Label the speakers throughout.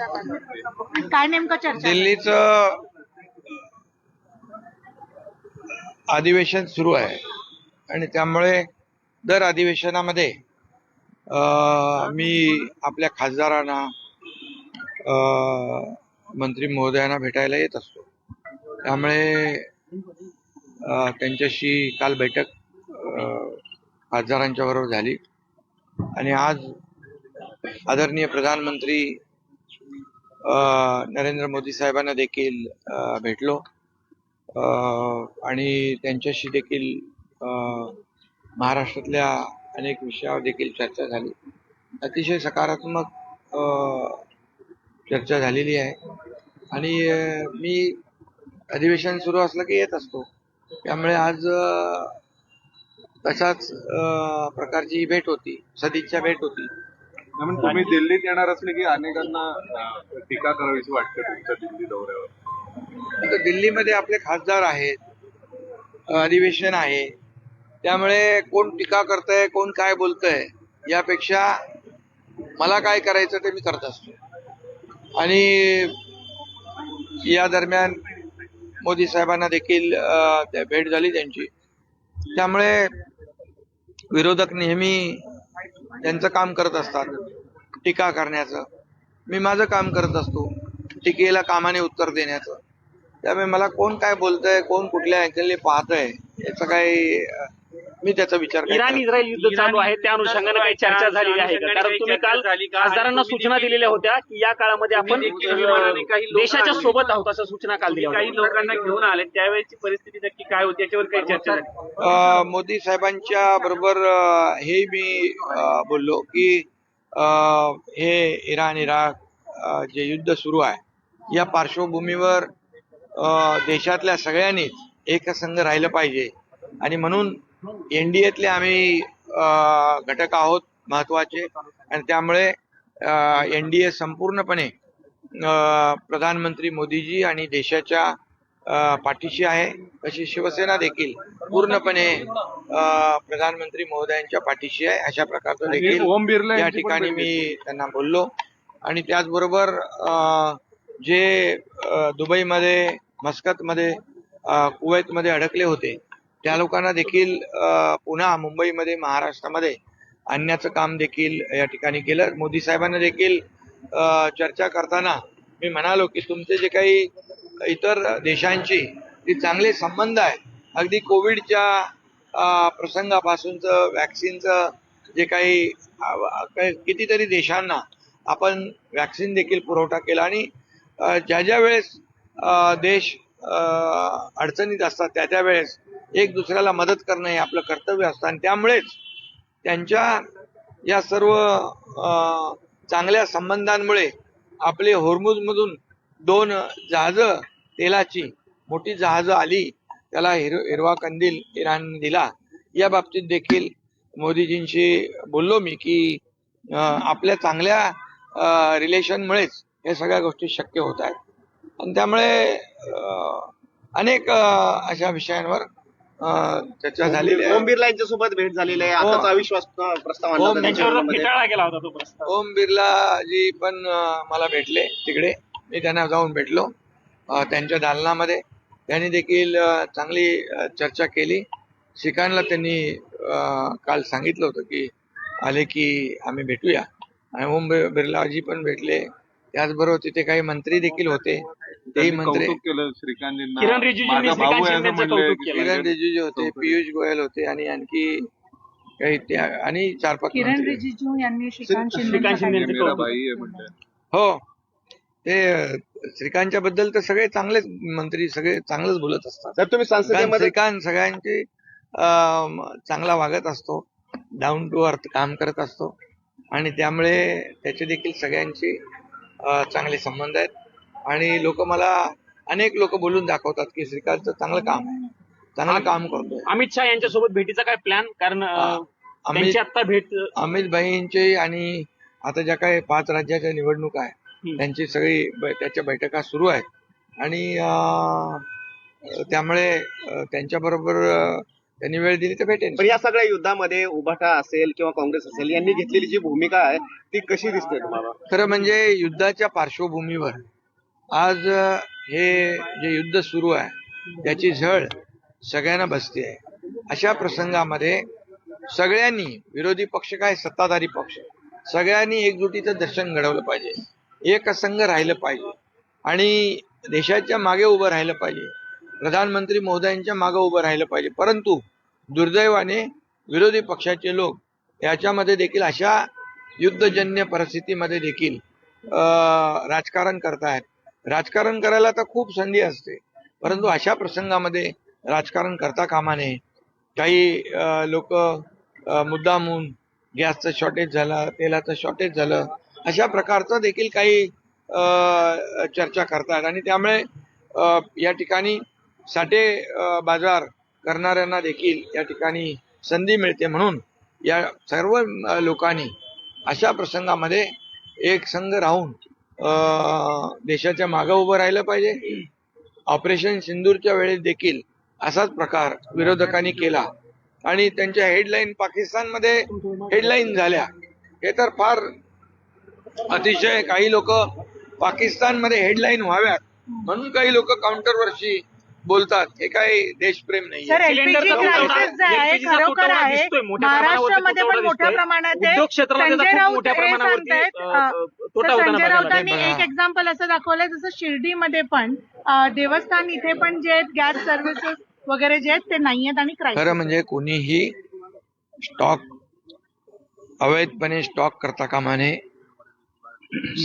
Speaker 1: चर्चा झाली? काय नेमकं चर्चा झाली?
Speaker 2: दिल्लीचं अधिवेशन सुरू आहे आणि त्यामुळे दर अधिवेशनामध्ये मी आपल्या खासदारांना मंत्री महोदयांना भेटायला येत असतो. त्यामुळे त्यांच्याशी काल बैठक खासदारांच्या बरोबर झाली आणि आज आदरणीय प्रधानमंत्री नरेंद्र मोदी साहेबांना देखील भेटलो आणि त्यांच्याशी देखील महाराष्ट्रातल्या अनेक विषयावर देखील चर्चा झाली. अतिशय सकारात्मक चर्चा झालेली आहे आणि मी अधिवेशन सुरू असलं की येत असतो. त्यामुळे आज तशाच प्रकारची भेट होती, सदिच्छा भेट होती.
Speaker 3: तुम्ही दिल्लीत येणार असले की अनेकांना टीका करावीशी वाटते तुमच्या दिल्ली दौऱ्यावर.
Speaker 2: दिल्लीमध्ये आपले खासदार आहेत, अधिवेशन आहे, त्यामुळे कोण टीका करतंय कोण काय बोलतंय यापेक्षा मला काय करायचं ते मी करत असतो. आणि या दरम्यान मोदी साहेबांना देखील भेट झाली त्यांची. त्यामुळे विरोधक नेहमी त्यांचं काम करत असतात टीका करण्याचं, मी माझं काम करत असतो टीकेला कामाने उत्तर देण्याचं. त्यामुळे मला कोण काय बोलतंय कोण कुठल्या अँगलने पाहतंय याचा काही मी त्याचा विचार करतो.
Speaker 4: इराण इस्रायल युद्ध चालू आहे त्या अनुषंगाने काही चर्चा झालेली आहे का? कारण तुम्ही काल खासदारांना सूचना दिलेल्या होत्या की या काळामध्ये आपण देशाच्या सोबत आहोत असं सूचना काल दिल्या
Speaker 5: काही लोकांना घेऊन आले त्यावेळेची परिस्थिती नक्की काय होती याच्यावर काही चर्चा झाली?
Speaker 2: मोदी साहेबांच्या बरोबर हे मी बोललो की हे इराण इराक जे युद्ध सुरू आहे या पार्श्वभूमीवर देशातल्या सगळ्यांनीच एकसंघ राहिलं पाहिजे आणि म्हणून एनडीएतले आम्ही घटक आहोत महत्वाचे आणि त्यामुळे एनडीए संपूर्णपणे प्रधानमंत्री मोदीजी आणि देशाच्या पाठीशी आहे. तशी शिवसेना देखील पूर्णपणे प्रधानमंत्री महोदयांच्या पाठीशी आहे. अशा प्रकारचं देखील या ठिकाणी मी त्यांना बोललो. आणि त्याचबरोबर जे दुबईमध्ये मस्कतमध्ये कुवैतमध्ये अडकले होते त्या लोकांना देखील पुन्हा मुंबईमध्ये महाराष्ट्रामध्ये आणण्याचं काम देखील या ठिकाणी केलं. मोदी साहेबांना देखील चर्चा करताना मी म्हणालो की तुमचे जे काही इतर देशांची जे चांगले संबंध आहेत, अगदी कोविडच्या प्रसंगापासूनचं वॅक्सिनचं जे काही कितीतरी देशांना आपण वॅक्सिन देखील पुरवठा केला आणि ज्या ज्या वेळेस देश अडचणीत असतात त्या त्या वेळेस एक दुसऱ्याला मदत करणं हे आपलं कर्तव्य असतं आणि त्यामुळेच त्यांच्या या सर्व चांगल्या संबंधांमुळे आपले होर्मुझमधून 2 जहाजं तेलाची मोठी जहाजं आली, त्याला हिरवा कंदील इराण दिला. या बाबतीत देखील मोदीजींशी बोललो मी की आपल्या चांगल्या रिलेशनमुळेच हे सगळ्या गोष्टी शक्य होत आहेत आणि त्यामुळे अनेक अशा विषयांवर चर्चा झालेली आहे.
Speaker 4: ओम बिर्ला यांच्यासोबत भेट झालेली आहे. आताच अविश्वास प्रस्ताव
Speaker 5: फेटाळला गेला होता तो प्रस्ताव.
Speaker 2: ओम बिर्लाजी पण मला भेटले तिकडे, मी त्यांना जाऊन भेटलो त्यांच्या दालनामध्ये. त्यांनी देखील चांगली चर्चा केली. शिखांना त्यांनी काल सांगितलं होतं की आले की आम्ही भेटूया आणि ओम बिर्लाजी पण भेटले. त्याचबरोबर तिथे काही मंत्री देखील होते, तेही मंत्री
Speaker 4: किरण
Speaker 2: रिजिजू होते, पियुष गोयल होते आणि आणखी काही त्या आणि 4-5
Speaker 1: किरण रिजिजू यांनी श्रीकांत
Speaker 2: हो ते श्रीकांतच्या बद्दल तर सगळे चांगलेच मंत्री सगळे चांगलंच बोलत असतात.
Speaker 4: तर तुम्ही संसदेमध्ये
Speaker 2: श्रीकांत सगळ्यांची चांगला वागत असतो, डाऊन टू अर्थ काम करत असतो आणि त्यामुळे त्याचे देखील सगळ्यांची चांगले संबंध आहेत आणि अनेक लोक बोलून दाखवतात की श्रीकांतचं चांगलं काम आहे, चांगलं काम करतोय.
Speaker 4: अमित शहा यांच्यासोबत भेटीचा काय प्लॅन? कारण त्यांची आता भेट
Speaker 2: अमित भाईंची आणि आता ज्या काही 5 राज्याच्या निवडणुका आहे त्यांची सगळी त्याच्या बैठका सुरू आहेत आणि त्यामुळे त्यांच्याबरोबर त्यांनी वेळ दिली तर भेटेन.
Speaker 6: पण या सगळ्या युद्धामध्ये उभाटा असेल किंवा काँग्रेस असेल यांनी घेतलेली जी भूमिका आहे ती कशी दिसते तुम्हाला?
Speaker 2: खरं म्हणजे युद्धाच्या पार्श्वभूमीवर आज हे जे युद्ध सुरू आहे त्याची झळ सगळ्यांना बसते आहे. अशा प्रसंगामध्ये सगळ्यांनी, विरोधी पक्ष काय सत्ताधारी पक्ष, सगळ्यांनी एकजुटीचं दर्शन घडवलं पाहिजे, एकसंघ राहिलं पाहिजे आणि देशाच्या मागे उभं राहिलं पाहिजे, प्रधानमंत्री महोदयांच्या मागे उभं राहिलं पाहिजे. परंतु दुर्दैवाने विरोधी पक्षाचे लोक याच्यामध्ये देखील अशा युद्धजन्य परिस्थितीमध्ये देखील राजकारण करतायत. राजकारण करायला तर खूप संधी असते, परंतु अशा प्रसंगामध्ये राजकारण करता कामा नये. काही लोक मुद्दामून गॅसचं शॉर्टेज झालं, तेलाचं शॉर्टेज झालं, अशा प्रकारचं देखील काही चर्चा करतात आणि त्यामुळे या ठिकाणी साठे बाजार करणाऱ्यांना देखील या ठिकाणी संधी मिळते. म्हणून या सर्व लोकांनी अशा प्रसंगामध्ये एक संघ राहून देशाच्या मागे उभं राहिलं पाहिजे. ऑपरेशन सिंदूरच्या वेळेस देखील असाच प्रकार विरोधकांनी केला आणि त्यांच्या हेडलाईन पाकिस्तानमध्ये हेडलाईन झाल्या. हे तर फार अतिशय, काही लोक पाकिस्तानमध्ये हेडलाईन व्हाव्यात म्हणून काही लोक काउंटरवर्षी बोलतात. हे काही देशप्रेम नाही.
Speaker 1: सर, एलपीजी क्रायसिस जे आहे खरोखर आहे. महाराष्ट्रामध्ये पण मोठ्या प्रमाणात आहे. संजय राऊत हे सांगतायत, संजय राऊतांनी एक एक्झाम्पल असं दाखवलंय जसं शिर्डीमध्ये पण देवस्थान इथे पण जे आहेत गॅस सर्व्हिसेस वगैरे जे आहेत ते नाहीयेत आणि क्रायसिस.
Speaker 2: खरं म्हणजे कोणीही स्टॉक अवैधपणे स्टॉक करता कामा नये,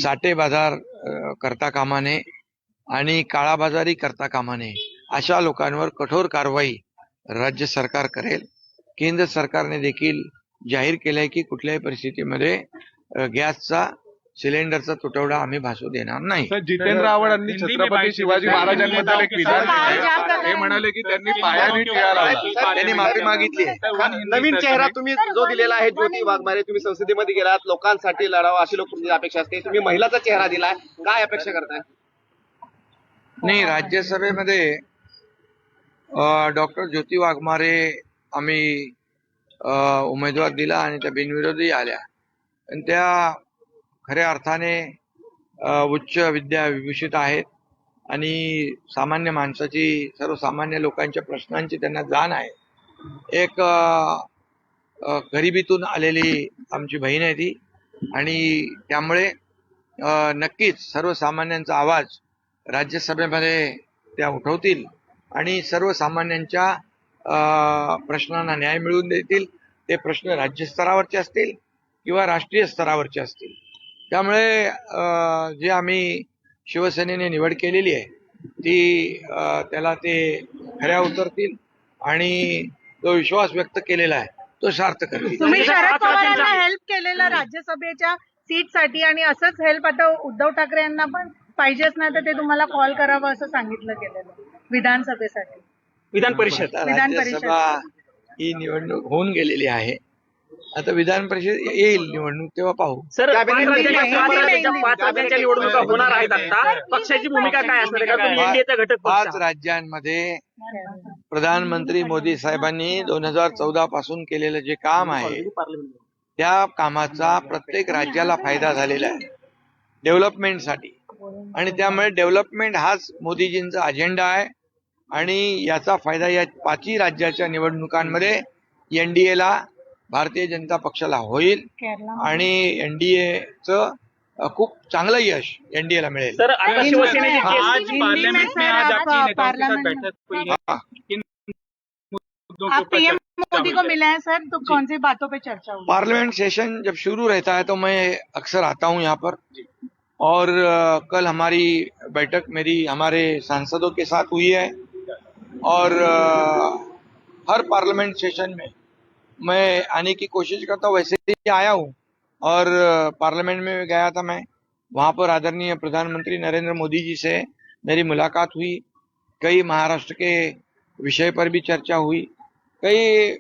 Speaker 2: साठे बाजार करता कामा नये आणि काळाबाजारी करता कामा नये. अशा लोकांवर कठोर कारवाई राज्य सरकार करेल. केंद्र सरकारने देखील जाहीर केलंय की कुठल्याही परिस्थितीमध्ये गॅसचा सिलेंडरचा तुटवडा आम्ही भासू देणार नाही.
Speaker 3: जितेंद्र आव्हाड यांनी छत्रपती शिवाजी महाराजांबद्दल एक विधान केलं. ते म्हणाले की त्यांनी पायाने टिळा लावला.
Speaker 2: त्यांनी माफी मागितली.
Speaker 6: नवीन चेहरा तुम्ही जो दिलेला आहे ज्योती वाघमारे, तुम्ही संसदेमध्ये गेलात, लोकांसाठी लढावा अशी लोक तुमची अपेक्षा असते. तुम्ही महिलाचा चेहरा दिलाय, काय अपेक्षा करताय?
Speaker 2: नाही, राज्यसभेमध्ये डॉक्टर ज्योती वाघमारे आम्ही उमेदवार दिला आणि त्या बिनविरोधी आल्या आणि त्या खऱ्या अर्थाने उच्च विद्या विभूषित आहेत आणि सामान्य माणसाची, सर्वसामान्य लोकांच्या प्रश्नांची त्यांना जाण आहे. एक गरिबीतून आलेली आमची बहीण आहे ती आणि त्यामुळे नक्कीच सर्वसामान्यांचा आवाज राज्यसभेमध्ये त्या उठवतील आणि सर्वसामान्यांच्या प्रश्नांना न्याय मिळवून देतील. ते प्रश्न राज्यस्तरावरचे असतील किंवा राष्ट्रीय स्तरावरचे असतील. त्यामुळे जे आम्ही शिवसेनेने निवड केलेली आहे ती त्याला ते खऱ्या उतरतील आणि तो विश्वास व्यक्त केलेला आहे तो सार्थ करतील.
Speaker 1: तुम्ही शरद पवारांना हेल्प केलेलं राज्यसभेच्या सीटसाठी आणि असंच हेल्प आता उद्धव ठाकरे यांना पण पाहिजेच नाही तर ते तुम्हाला कॉल करावं असं सांगितलं गेलेलं विधानसभेसाठी.
Speaker 4: विधान परिषद
Speaker 2: राज्यसभा ही निवडणूक होऊन गेलेली आहे. आता विधान परिषद येईल निवडणूक तेव्हा पाहू.
Speaker 4: सर, 5 राज्यांच्या निवडणुका होणार आहेत. आता पक्षाची भूमिका काय असणार आहे? का तुम्ही एनडीएचा घटक पक्ष
Speaker 2: 5 राज्यांमध्ये प्रधानमंत्री मोदी साहेबांनी 2014 पासून केलेलं जे काम आहे त्या कामाचा प्रत्येक राज्याला फायदा झालेला आहे डेव्हलपमेंटसाठी आणि त्यामुळे डेव्हलपमेंट हाच मोदीजींचा अजेंडा आहे आणि याचा फायदा या 5 राज्याच्या निवडणुकांमध्ये एनडीएला, भारतीय जनता पक्षाला होईल आणि एनडीएचं खूप चांगलं यश एनडीएला मिळेल.
Speaker 4: सर, आता शिवसेनेची
Speaker 5: आज पार्लियामेंट में आज आपकी नेताओं के साथ बैठक हुई है. किन मुद्दों के
Speaker 1: आप
Speaker 5: ऊपर
Speaker 1: पीएम
Speaker 5: चर्चा
Speaker 1: मोदी को मिले हैं सर, तो कौन सी बातों पे चर्चा हुई?
Speaker 2: पार्लियामेंट सेशन जब शुरू रहता है तो मैं अक्सर आता हूं यहाँ पर और कल हमारी बैठक मेरी हमारे सांसदों के साथ हुई है और हर पार्लियामेंट सेशन में मैं आने की कोशिश करता हूँ. वैसे ही आया हूँ और पार्लियामेंट में गया था मैं, वहाँ पर आदरणीय प्रधानमंत्री नरेंद्र मोदी जी से मेरी मुलाकात हुई. कई महाराष्ट्र के विषय पर भी चर्चा हुई, कई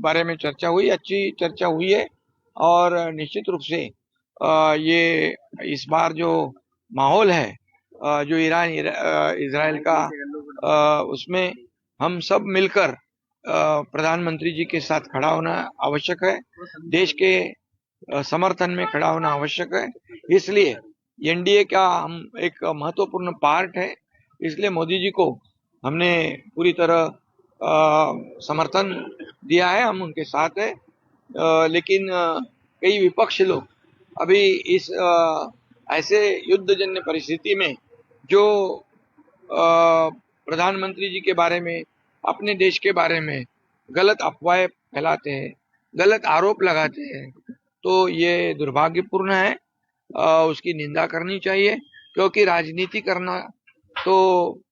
Speaker 2: बारे में चर्चा हुई, अच्छी चर्चा हुई है और निश्चित रूप से ये इस बार जो माहौल है जो ईरान इजराइल का उसमें हम सब मिलकर प्रधानमंत्री जी के साथ खड़ा होना आवश्यक है, देश के समर्थन में खड़ा होना आवश्यक है। इसलिए एनडीए का हम एक महत्वपूर्ण पार्ट है, इसलिए मोदी जी को हमने पूरी तरह समर्थन दिया है, हम उनके साथ है। लेकिन कई विपक्ष लोग अभी इस ऐसे युद्धजन्य परिस्थिति में जो प्रधानमंत्री जी के बारे में, अपने देश के बारे में गलत अफवाहें फैलाते हैं, गलत आरोप लगाते हैं, तो ये दुर्भाग्यपूर्ण है। उसकी निंदा करनी चाहिए, क्योंकि राजनीति करना तो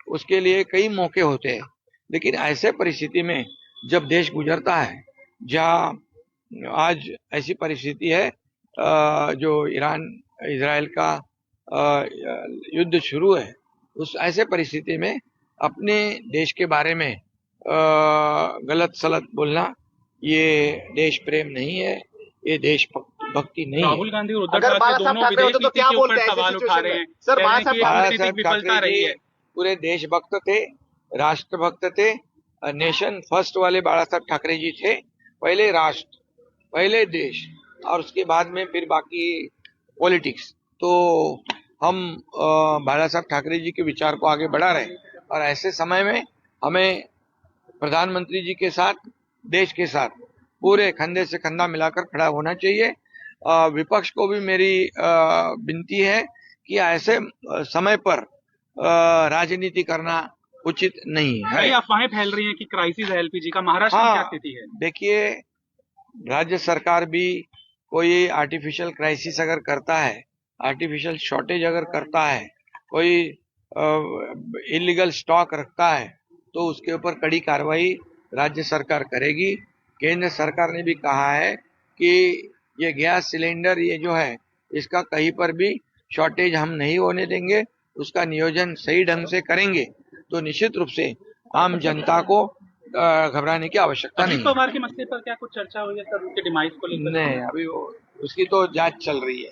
Speaker 2: उसके लिए कई मौके होते हैं, लेकिन ऐसे परिस्थिति में जब देश गुजरता है, जहाँ आज ऐसी परिस्थिति है जो ईरान इजराइल का युद्ध शुरू है, उस ऐसे परिस्थिति में अपने देश के बारे में गलत सलत बोलना ये देश प्रेम नहीं है, ये देश भक्ति नहीं है।
Speaker 5: राहुल गांधी और उद्धव
Speaker 6: अगर
Speaker 5: ठाकरे
Speaker 6: बाला साहब
Speaker 5: दोनों
Speaker 6: ठाकरे होते
Speaker 5: विदेश
Speaker 6: तो क्या
Speaker 5: नीति के
Speaker 6: बोलते
Speaker 5: ऊपर
Speaker 6: हैं ऐसी
Speaker 5: सवाल उठा रहे हैं।
Speaker 6: सिचुएशन में? सर,
Speaker 5: कह रहे हैं कि ये
Speaker 2: बाला
Speaker 5: कूटनीतिक
Speaker 2: साहब
Speaker 5: विफलता
Speaker 2: ठाकरे
Speaker 5: रही
Speaker 2: जी
Speaker 5: है।
Speaker 2: पूरे देशभक्त थे, राष्ट्रभक्त थे, नेशन फर्स्ट वाले बाला साहब ठाकरे जी थे। पहले राष्ट्र, पहले देश, और उसके बाद में फिर बाकी पॉलिटिक्स। तो हम बाला साहब ठाकरे जी के विचार को आगे बढ़ा रहे हैं, और ऐसे समय में हमें प्रधानमंत्री जी के साथ, देश के साथ पूरे कंधे से कंधा मिलाकर खड़ा होना चाहिए। विपक्ष को भी मेरी विनती है कि ऐसे समय पर राजनीति करना उचित नहीं है।
Speaker 5: कई अफवाहें फैल रही हैं कि क्राइसिस है एलपीजी का, महाराष्ट्र में क्या स्थिति है?
Speaker 2: देखिए, राज्य सरकार भी कोई आर्टिफिशियल क्राइसिस अगर करता है, आर्टिफिशियल शॉर्टेज अगर करता है, कोई इलीगल स्टॉक रखता है, तो उसके ऊपर कड़ी कार्रवाई राज्य सरकार करेगी। केंद्र सरकार ने भी कहा है कि ये गैस सिलेंडर ये जो है, इसका कहीं पर भी शॉर्टेज हम नहीं होने देंगे, उसका नियोजन सही ढंग से करेंगे, तो निश्चित रूप से आम जनता को घबराने की आवश्यकता नहीं
Speaker 5: अजित पवार के मसले पर क्या कुछ चर्चा हुई है सर, उनके डिमाइस को लेकर?
Speaker 2: नहीं, अभी उसकी तो जांच चल रही है।